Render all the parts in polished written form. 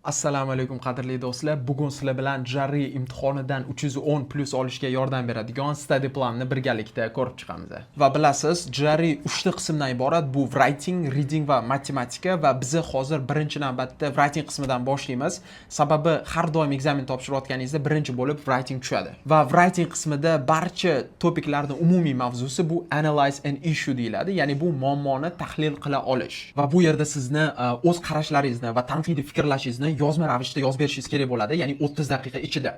Assalomu alaykum qadrli do'stlar. Bugun sizlar bilan Jari imtihonidan 310 plus olishga yordam beradigan study planni birgalikda ko'rib chiqamiz. Va bilasiz, Jari 3 ta qismdan iborat. Bu writing, reading va matematika va biz hozir birinchi navbatda writing qismidan boshlaymiz. Sababi har doim ekzamen topshirayotganingizda birinchi bo'lib writing tushadi. Va writing qismida barcha topiklarning umumiy mavzusi bu analyze and issue deyiladi. Ya'ni bu muammoni tahlil qila olish. Va bu yerda sizni o'z qarashlaringizni va tanqidiy fikrlashingizni yozma ravishda yozib berishingiz kerak bo'ladi, ya'ni 30 daqiqa ichida.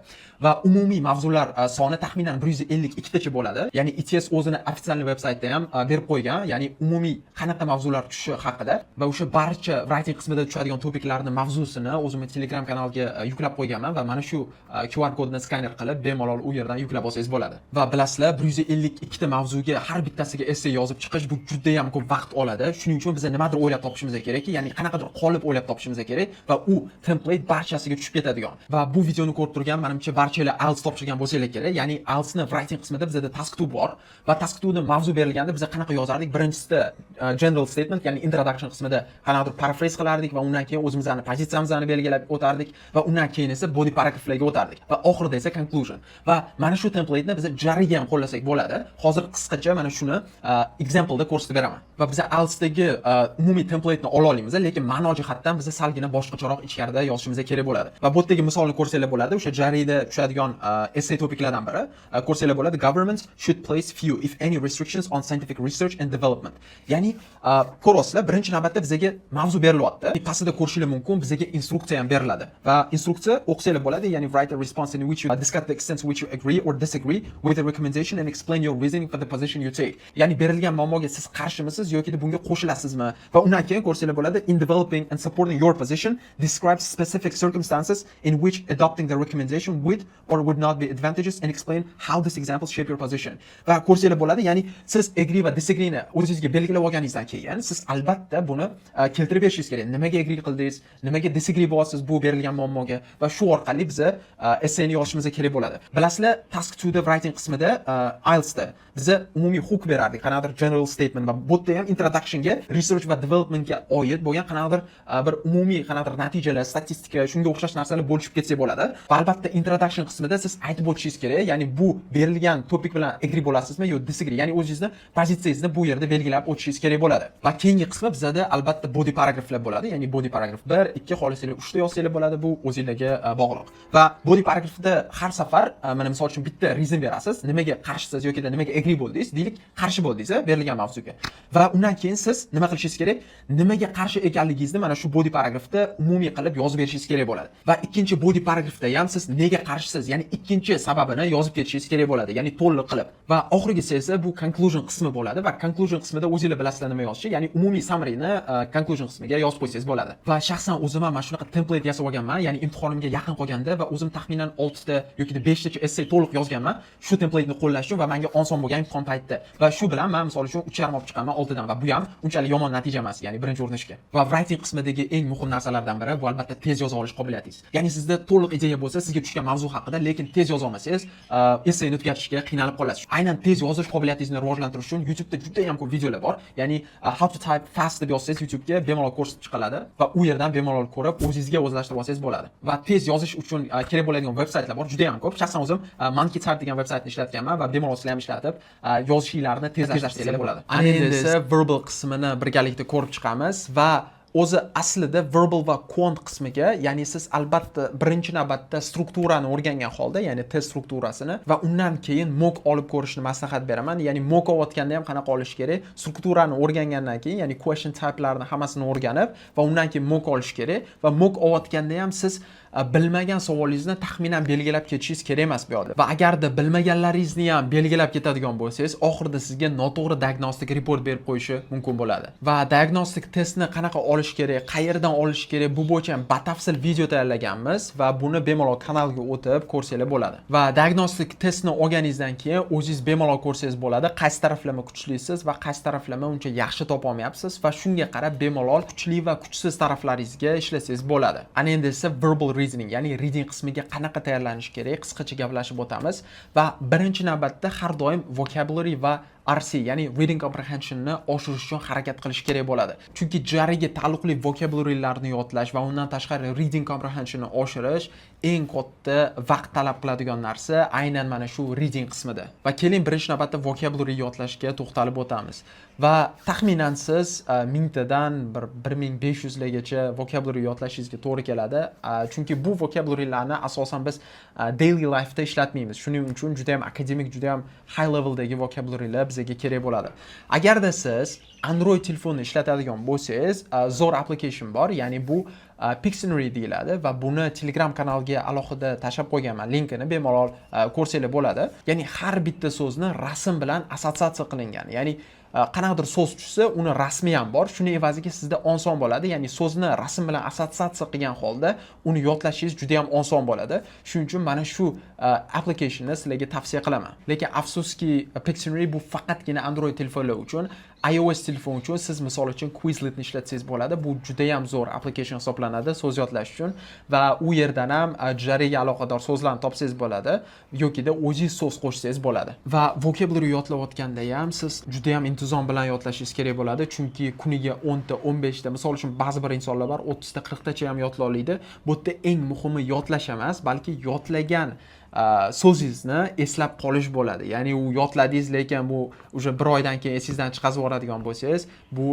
Va umumiy mavzular soni taxminan 152 tacha bo'ladi. Ya'ni ITS o'zini ofitsial veb-saytida ham berib qo'ygan, ya'ni umumiy qanaqa mavzular tushishi haqida va o'sha barcha writing qismida tushadigan topiklarning mavzusini o'zimning Telegram kanaliga yuklab qo'yganman va mana shu QR kodni skaner qilib bemalol u yerdan yuklab olsangiz bo'ladi. Va bilasizlar, 152 ta mavzuga har bittasiga essay yozib chiqish bu juda ham ko'p vaqt oladi. Shuning uchun biz nimadir o'ylab topishimiz kerak, ya'ni qanaqadir qolip o'ylab topishimiz kerak va u template barchasiga tushib ketadigan. Va bu videoni ko'rib turgan menimcha barchalar IELTS topshirgan bo'lsanglar kerak. Ya'ni IELTSni writing qismida bizda task 2 bor va task 2 ni mavzu berilganda biz qanaqa yozardik? Birinchisida general statement, ya'ni introduction qismida qanaqadir paraphrase qilardik va undan keyin o'zimizning pozitsiyamizni belgilab o'tardik va undan keyin esa body paragraphlarga o'tardik va oxirida esa conclusion. Va mana shu template'ni biz Jariga ham qo'llasak bo'ladi. Hozir qisqacha mana shuni example da ko'rsatib beraman. Va biz IELTSdagi umumiy template'ni ola olamiz, lekin ma'no jihatdan biz salgina boshqacharoq ichkarida yozishimiz kerak bo'ladi. Va bu yerdagi misolni ko'rsanglar bo'ladi. O'sha Jarida tushadigan essay topiklardan biri. Ko'rsanglar bo'ladi. Governments should place few if any restrictions on scientific research and development. Ya'ni ko'rasizlar, birinchi navbatda bizga mavzu berilyapti. Pastda ko'rishingiz mumkin, bizga instruksiya ham beriladi. Va instruksiya o'qisanglar bo'ladi, ya'ni write a response in which you discuss the extent to which you agree or disagree with the recommendation and explain your reasoning for the position you take. Ya'ni berilgan muammoga siz qarshimisiz yoki bunga qo'shilasizmi? Va undan keyin ko'rsanglar bo'ladi, in developing and supporting your position, describe specific circumstances in which adopting the recommendation would or would not be advantageous and explain how this example shape your position. Va ko'rsanglar bo'ladi, ya'ni siz agree va disagree ni o'zingizga belgilab olganingizdan keyin siz albatta buni keltirib berishingiz kerak. Nimaga agree qildingiz, nimaga disagree bo'lyapsiz bu berilgan muammoga va shu orqali biz essayni yozishimiz kerak bo'ladi. Bilasizlar, task 2 da writing qismida IELTSda biz umumiy hook berardik, qanaqadir general statement va bu yerda ham introductionga, research va developmentga oid bo'lgan qanaqadir bir umumiy qanaqadir natijalar, statistika, shunga o'xshash narsalar bo'lishib ketsa bo'ladi. Va albatta introduction qismida siz aytib o'tishingiz kerak, ya'ni bu berilgan topik bilan agree bo'lasizmi yo disagree, ya'ni o'zingizni pozitsiyangizni bu yerda belgilab o'tishingiz kerak bo'ladi. Va keyingi qismi bizda albatta body paragraphlar bo'ladi, ya'ni body paragraph 1, 2, xolisanglar 3 ta yozsanglar bo'ladi, bu o'zingizga bog'liq. Va body paragraphda har safar mana misol uchun bitta reason berasiz, nimaga qarshisiz yoki nimaga agree bo'ldingiz, deylik qarshi bo'ldingiz berilgan mavzuga. Va undan keyin siz nima qilishingiz kerak? Nimaga qarshi ekanligingizni mana shu body paragraphda umumiy qilib yozib berishingiz kerak bo'ladi. Va ikkinchi body paragraphda ham siz nega qarshisiz, ya'ni ikkinchi sababini yozib ketishingiz kerak bo'ladi, ya'ni to'liq qilib. Va oxirgisi esa bu conclusion qismi bo'ladi va conclusion qismida o'zingizlar bilasizlar nima yozishni, ya'ni umumiy summary-ni conclusion qismiga yozib qo'ysangiz bo'ladi. Va shaxsan o'zim ham mana shunaqa template yasab olganman, ya'ni imtihonimga yaqin qolganda va o'zim taxminan 6 ta yoki 5 tacha essay to'liq yozganman. Shu template ni qo'llash uchun va menga oson bo'lgan imtihon paytida. Va shu bilan men misol uchun 3,5 olib chiqqanman 6 dan va bu ham unchalik yomon natija emas, ya'ni birinchi urinishga. Va writing qismidagi eng muhim narsalardan biri bu albatta tez yoza olish qobiliyatingiz. Ya'ni sizda to'liq ideya bo'lsa, sizga tushgan mavzu haqida, lekin tez yoza olmasangiz, essayni tugatishga qiynalib qolasiz. Aynan tez yozish qobiliyatingizni rivojlantirish uchun YouTube'da juda ham ko'p videolar bor. Ya'ni how to type fast deb yozsangiz YouTube'ga bemalol ko'rsatib chiqiladi va u yerdan bemalol ko'rib o'zingizga o'zlashtirib olsangiz bo'ladi. Va tez yozish uchun kerak bo'ladigan veb-saytlar bor, juda ham ko'p. Shaxsan o'zim Monkey Type degan veb-saytni ishlatganman va bemalol sizlar ham ishlatib yozishinglarni tezlashtirsangiz bo'ladi. Ana endi esa verbal qismini birgalikda ko'rib chiqamiz va o'zi aslida verbal va quant qismiga, ya'ni siz albatta birinchi navbatda strukturani o'rgangan holda, ya'ni test strukturasini va undan keyin mock olib ko'rishni maslahat beraman. Ya'ni mock olayotganda ham qanaqa olish kerak? Strukturani o'rgangandan keyin, ya'ni question type'larini hammasini o'rganib va undan keyin mock olish kerak va mock olayotganda ham siz bilmagan savolingizni taxminan belgilab ketishingiz kerak emas bu yerda. Va agarda bilmaganlaringizni ham belgilab ketadigan bo'lsangiz, oxirida sizga noto'g'ri diagnostik report berib qo'yishi mumkin bo'ladi. Va diagnostik testni qanaqa olish kerak, qayerdan olish kerak, bu bo'yicha ham batafsil video tayyorlaganmiz va buni bemalol kanalga o'tib ko'rsanglar bo'ladi. Va diagnostik testni olganingizdan keyin o'zingiz bemalol ko'rsangiz bo'ladi, qaysi taraflama kuchlisiz va qaysi taraflama uncha yaxshi topa olmayapsiz va shunga qarab bemalol kuchli va kuchsiz taraflaringizga ishlasangiz bo'ladi. Ana endi esa verbal reasoning, ya'ni reading qismiga qanaqa tayyorlanish kerak, qisqacha gaplashib o'tamiz va birinchi navbatda har doim vocabulary va RC, ya'ni reading comprehensionni oshirish uchun harakat qilish kerak bo'ladi. Chunki JARIga taalluqli vocabularylarni yodlash va undan tashqari reading comprehensionni oshirish eng katta vaqt talab qiladigan narsa aynan mana shu reading qismida. Va keling birinchi navbatda vocabulary yodlashga to'xtalib o'tamiz. Va taxminan siz 1000 tadan 1500 largacha vocabulary yodlashingizga to'g'ri keladi. Chunki bu vocabularylarni asosan biz daily life'da ishlatmaymiz. Shuning uchun juda ham akademik, juda ham high leveldagi vocabularylar bizga kerak bo'ladi. Agarda siz Android telefonni ishlatadigan bo'lsangiz, zo'r application bor, ya'ni bu Pictionary deyiladi va buni Telegram kanaliga alohida tashab qo'yganman. Linkini bemalol ko'rsanglar bo'ladi. Ya'ni har bitta so'zni rasm bilan assotsiatsiya qilingan. Ya'ni qanaqadir so'z tushsa, uni rasmi ham bor. Shuni evaziga sizda oson bo'ladi. Ya'ni so'zni rasm bilan assotsiatsiya qilgan holda uni yodlashingiz juda ham oson bo'ladi. Shuning uchun mana shu applicationni sizlarga tavsiya qilaman. Lekin afsuski Pictionary bu faqatgina Android telefonlar uchun. iOS telefon uchun siz misol uchun Quizletni ishlatsangiz bo'ladi. Bu juda ham zo'r application hisoblanadi so'z yodlash uchun va u yerdan ham JARIga aloqador so'zlarni topsangiz bo'ladi yokida o'zingiz so'z qo'shsangiz bo'ladi. Va vocabulary yodlayotganda ham siz juda ham intizom bilan yodlashingiz kerak bo'ladi, chunki kuniga 10 ta, 15 ta, misol uchun ba'zi bir insonlar bor 30 ta, 40 tacha ham yodlay oladi. Bu yerda eng muhimi yodlash emas, balki yodlagan so'zingizni eslab qolish bo'ladi. Ya'ni u yodladingiz, lekin bu o'sha bir oydan keyin esingizdan chiqazib yuboradigan bo'lsangiz, bu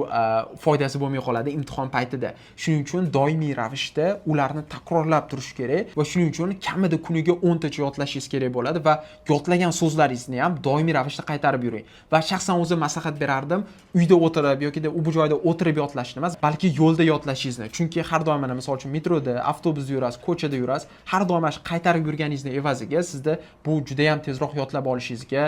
foydasi bo'lmay qoladi imtihon paytida. Shuning uchun doimiy ravishda ularni takrorlab turish kerak va shuning uchun kamida kuniga 10 tacha yodlashingiz kerak bo'ladi va yodlagan so'zlaringizni ham doimiy ravishda qaytarib yuring. Va shaxsan o'zim maslahat berardim, uyda o'tirib yoki bu joyda o'tirib yodlashni emas, balki yo'lda yodlashingizni. Chunki har doim mana misol uchun metroda, avtobusda yurasiz, ko'chada yurasiz, har doim qaytarib yurganingizni evaziga sizda bu juda ham tezroq yodlab olishingizga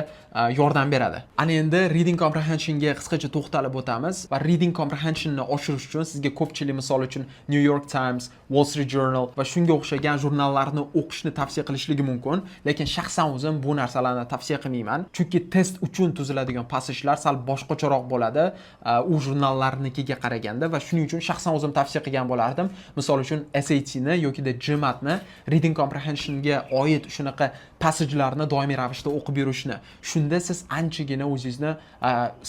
yordam beradi. Ana endi reading comprehensionga qisqacha to'xtalib o'tamiz va reading comprehensionni oshirish uchun sizga ko'pchilik misol uchun New York Times, Wall Street Journal va shunga o'xshagan jurnallarni o'qishni tavsiya qilishligi mumkin, lekin shaxsan o'zim bu narsalarni tavsiya qilmayman, chunki test uchun tuziladigan passajlar sal boshqacharoq bo'ladi u jurnallarnikiga qaraganda va shuning uchun shaxsan o'zim tavsiya qilgan bo'lardim. Misol uchun SAT-ni yokida GMAT-ni reading comprehensionga oid shunaqa passajlarni doimiy ravishda o'qib yurishni. Shunda siz anchagina o'zingizni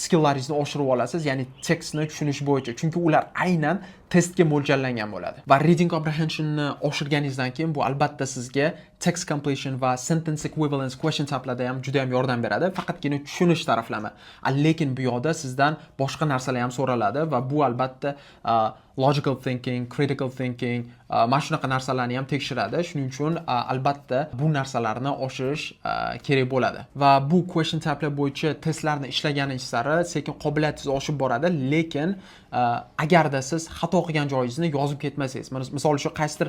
skilllaringizni oshirib olasiz, ya'ni tekstni tushunish bo'yicha, chunki ular aynan testga mo'ljallangan bo'ladi. Va reading comprehensionni oshirganingizdan keyin bu albatta sizga text completion va sentence equivalence question type'larda ham juda ham yordam beradi. Faqatgina tushunish taraflama. Lekin bu yoqda sizdan boshqa narsalar ham so'raladi va bu albatta logical thinking, critical thinking, mana shunaqa narsalarni ham tekshiradi. Shuning uchun albatta bu narsalarni oshirish kerak bo'ladi. Va bu question type'lar bo'yicha testlarni ishlaganingiz sari sekin qobiliyatingiz oshib boradi, lekin agarda siz xato qilgan joyingizni yozib ketmasangiz, misol uchun qaysidir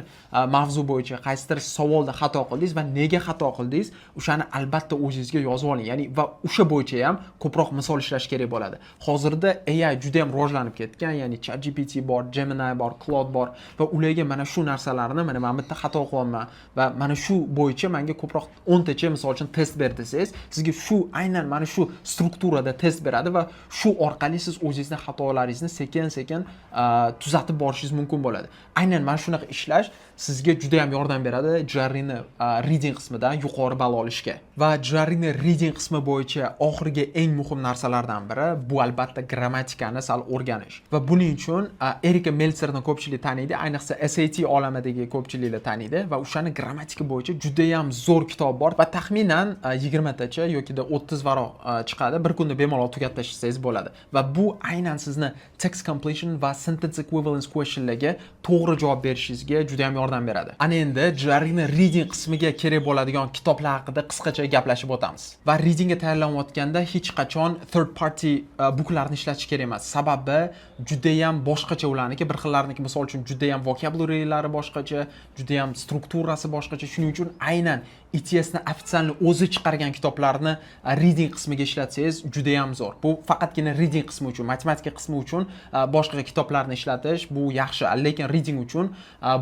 mavzu bo'yicha qaysidir savolda xato qildingiz va nega xato qildingiz, o'shani albatta o'zingizga yozib oling. Ya'ni va o'sha bo'yicha ham ko'proq misol ishlash kerak bo'ladi. Hozirda AI juda ham rivojlanib ketgan, ya'ni ChatGPT bor, Gemini bor, Claude bor va ularga mana shu narsalarni mana men bitta xato qilyapman va mana shu bo'yicha menga ko'proq 10 tacha misol uchun test ber desangiz, sizga shu aynan mana shu strukturada test beradi va shu orqali siz o'zingizning xatolaringizni sekin-sekin tuzatib borishingiz mumkin bo'ladi. Aynan mana shunaqa ishlash sizga juda ham yordam beradi JARIni reading qismidan yuqori ball olishga. Va JARIni reading qismi bo'yicha oxirgi eng muhim narsalardan biri bu albatta grammatikani sal o'rganish. Va buning uchun Erika Meltzerni ko'pchilik taniydi, ayniqsa SAT olamidagi ko'pchiliklar taniydi va o'shani grammatika bo'yicha juda ham zo'r kitob bor va taxminan 20 tacha yokida 30 varoq chiqadi. Bir kunda bemalol tugatib tashlasangiz bo'ladi. Va bu aynan sizni text completion va sentence equivalence questionlarga to'g'ri javob berishingizga juda ham yordam beradi. Ana endi JARIni reading qismiga kerak bo'ladigan kitoblar haqida qisqacha gaplashib o'tamiz. Va readingga tayyorlanayotganda hech qachon third party booklarni ishlatish kerak emas. Sababi juda ham boshqacha ularniki, bir xillarniki misol uchun juda ham vocabulary'lari boshqacha, juda ham strukturasi boshqacha. Shuning uchun aynan ETSni ofitsialni o'zi chiqargan kitoblarni reading qismiga ishlatsangiz juda ham zo'r. Bu faqatgina reading qismi uchun, matematika qismi uchun boshqa kitoblarni ishlatish bu yaxshi, lekin reading uchun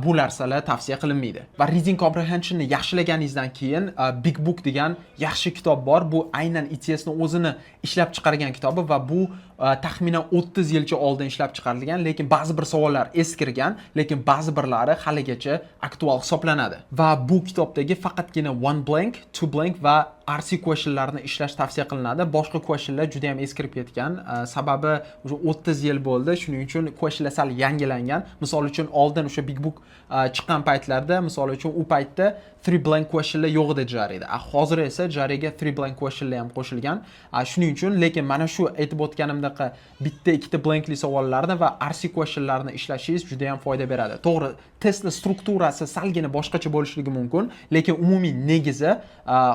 bu narsalar tavsiya qilinmaydi. Va reading comprehensionni yaxshilaganingizdan keyin Big Book degan yaxshi kitob bor. Bu aynan ETSni o'zini ishlab chiqargan kitobi va bu taxminan 30 yilcha oldin ishlab chiqarilgan, lekin ba'zi bir savollar eskirgan, lekin ba'zi birlari haligacha aktual hisoblanadi. Va bu kitobdagi faqatgina one blank, two blank va RC questionlarni ishlash tavsiya qilinadi. Boshqa questionlar juda ham eskirib ketgan. Sababi o'sha 30 yil bo'ldi, shuning uchun questionlar sal yangilangan. Misol uchun oldin o'sha Big Book chiqqan paytlarda, misol uchun u paytda 3 blank questionlar yo'q edi Jarida. Hozir esa Jariga 3 blank questionlar ham qo'shilgan. Shuning uchun, lekin mana shu aytib o'tganimdek bitta ikkita blankli savollarni va RC questionlarni ishlashingiz juda ham foyda beradi. To'g'ri, testning strukturasi salgina boshqacha bo'lishligi mumkin, lekin umumiy negizi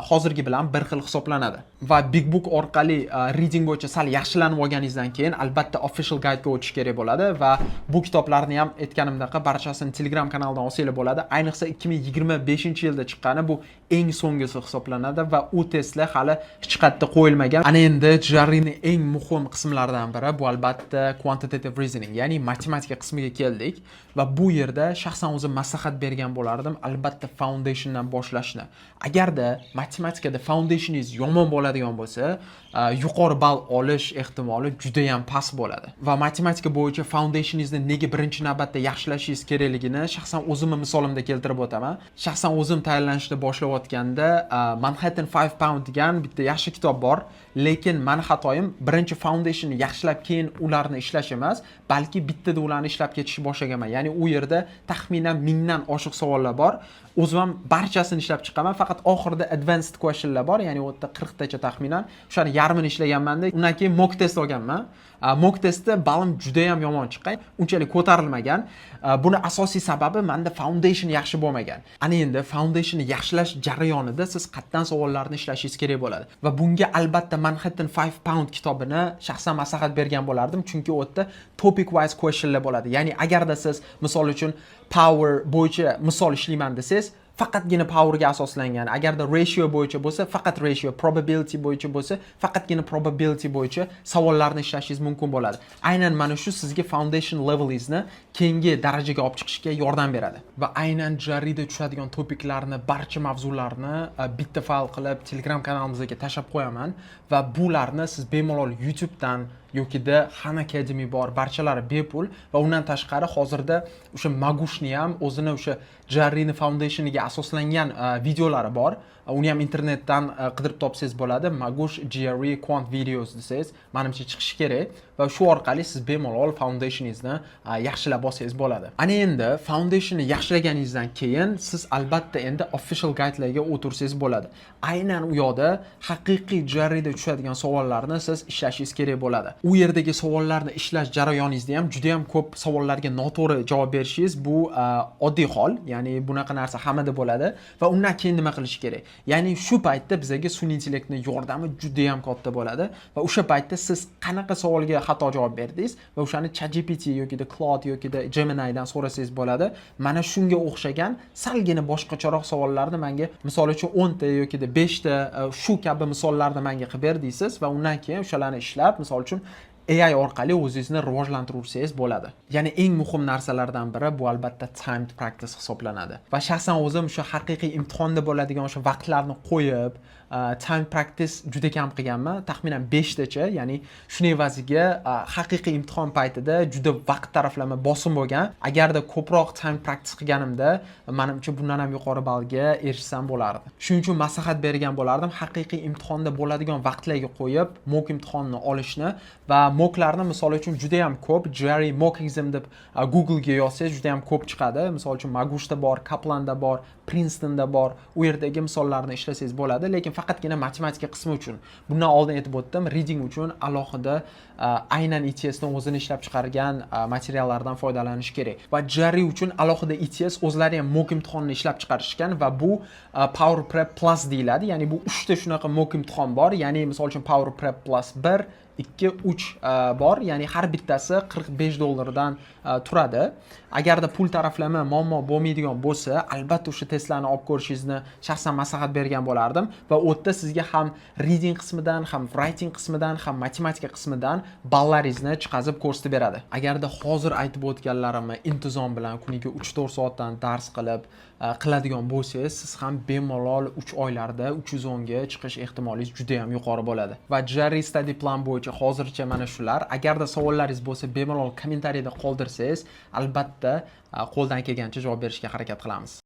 hozirgi bilan bir xil hisoblanadi. Va Big Book orqali reading bo'yicha sal yaxshilanib olganingizdan keyin albatta official guide ga o'tish kerak bo'ladi va bu kitoblarni ham aytganimdek barchasini Telegram kanalidan olsanglar bo'ladi. Ayniqsa 2025-yilda chiqqani bu eng so'nggisi hisoblanadi va u testlar hali hech qayerda qo'yilmagan. Ana endi Jarrining eng muhim qismlaridan biri bu albatta quantitative reasoning, ya'ni matematika qismiga keldik va bu yerda shaxsan o'zim maslahat bergan bo'lardim, albatta foundationdan boshlashni. Agarda matematikada foundationingiz yomon bo'ladigan bo'lsa, yuqori ball olish ehtimoli juda ham past bo'ladi. Va matematika bo'yicha foundationingizni nega birinchi navbatda yaxshilashingiz kerakligini shaxsan o'zimning misolimda keltirib o'taman. Shaxsan o'zim tayyorlanishni boshlayotganda Manhattan 5 Pound degan bitta yaxshi kitob bor, lekin meni xatoyim birinchi foundationni yaxshilab keyin ularni ishlash emas, balki bittada ularni ishlab ketishni boshlaganman. Ya'ni u yerda taxminan 1000 dan oshiq savollar bor. O'zim ham barchasini ishlab chiqaman, faqat oxirida advanced questionlar bor, ya'ni u yerda 40 tacha taxminan. O'shani yarmini ishlaganman-da, undan keyin mock test olganman. Mock testda balim juda ham yomon chiqqan, unchalik ko'tarilmagan. Buni asosiy sababi menda foundation yaxshi bo'lmagan. Ana endi foundationni yaxshilash jarayonida siz qayerdan savollarni ishlashingiz kerak bo'ladi. Va bunga albatta Manhattan 5 Pound kitobini shaxsan maslahat bergan bo'lardim, chunki u yerda topic wise questionlar bo'ladi. Ya'ni agarda siz misol uchun power bo'yicha misol ishlayman desangiz, faqatgina power ga asoslangan. Agarda ratio bo'yicha bo'lsa, faqat ratio, probability bo'yicha bo'lsa, faqatgina probability bo'yicha savollarni ishlashingiz mumkin bo'ladi. Aynan mana shu sizga foundation levelingizni keyingi darajaga olib chiqishga yordam beradi. Va aynan Jarida tushadigan topiklarni, barcha mavzularni bitta fayl qilib Telegram kanalimizga tashlab qo'yaman va bularni siz bemalol YouTube dan yokida Khan Academy bor, barchalari bepul va undan tashqari hozirda o'sha Magushni ham o'zini o'sha Jarrining foundationiga asoslangan videolari bor. Uni ham internetdan qidirib topsangiz bo'ladi. Magush GRE Quant Videos desangiz, menimcha chiqishi kerak va shu orqali siz bemalol foundationingizni yaxshilab olsangiz bo'ladi. Ana endi foundationni yaxshilaganingizdan keyin siz albatta endi official guidelarga o'tirsangiz bo'ladi. Aynan u yoqda haqiqiy Jarrida tushadigan savollarni siz ishlashingiz kerak bo'ladi. U yerdagi savollarni ishlash jarayoningizda ham juda ham ko'p savollarga noto'g'ri javob berishingiz bu oddiy hol, ya'ni bunaqa narsa hammada bo'ladi va undan keyin nima qilish kerak? Ya'ni shu paytda bizga sun'iy intellektning yordami juda ham katta bo'ladi va o'sha paytda siz qanaqa savolga xato javob berdingiz va o'shani ChatGPT yoki Claude yoki Gemini dan so'rasangiz bo'ladi. Mana shunga o'xshagan salgina boshqacharoq savollarni menga misol uchun 10 ta yoki 5 ta shu kabi misollarni menga qilib berdingiz va undan keyin o'shalarni ishlab misol uchun AI orqali o'zingizni rivojlantirsangiz bo'ladi. Ya'ni eng muhim narsalardan biri bu albatta timed practice hisoblanadi. Va shaxsan o'zim shu haqiqiy imtihonda bo'ladigan o'sha vaqtlarni qo'yib, time practice juda kam qilganman, taxminan 5 tacha, ya'ni shuning evaziga haqiqiy imtihon paytida juda vaqt taraflama bosim bo'lgan. Agarda ko'proq time practice qilganimda, menimcha bundan ham yuqori ballga erishsam bo'lardi. Shuning uchun maslahat bergan bo'lardim, haqiqiy imtihonda bo'ladigan vaqtlarga qo'yib, mock imtihonni olishni va mocklarni misol uchun juda ham ko'p, Jarri mock exam deb Google ga yozsangiz juda ham ko'p chiqadi. Misol uchun Magushda bor, Kaplan'da bor, Princeton'da bor. U yerdagi misollarni ishlasangiz bo'ladi, lekin faqatgina matematika qismi uchun. Bundan oldin aytib o'tdim, reading uchun alohida aynan ETS ning o'zini ishlab chiqargan materiallardan foydalanish kerak. Va Jarri uchun alohida ETS o'zlari ham mock imtihonni ishlab chiqarishgan va bu Power Prep Plus deyiladi. Ya'ni bu 3 ta shunaqa mock imtihon bor. Ya'ni misol uchun Power Prep Plus 1 2, 3 bor, ya'ni har bittasi $45 turadi. Agarda pul taraflama muammo bo'lmaydigan bo'lsa, albatta o'sha testlarni olib ko'rishingizni shaxsan maslahat bergan bo'lardim va u yerda sizga ham reading qismidan, ham writing qismidan, ham matematika qismidan ballaringizni chiqazib ko'rsatib beradi. Agarda hozir aytib o'tganlarimni intizom bilan kuniga 3-4 soatdan dars qilib qiladigan bo'lsangiz, siz ham bemalol 3 oylarda 310 ga chiqish ehtimolingiz juda ham yuqori bo'ladi. Va Jarry study plan bo'yicha hozircha mana shular. Agarda savollaringiz bo'lsa, bemalol kommentariyada qoldirsangiz, albatta qo'ldan kelgancha javob berishga harakat qilamiz.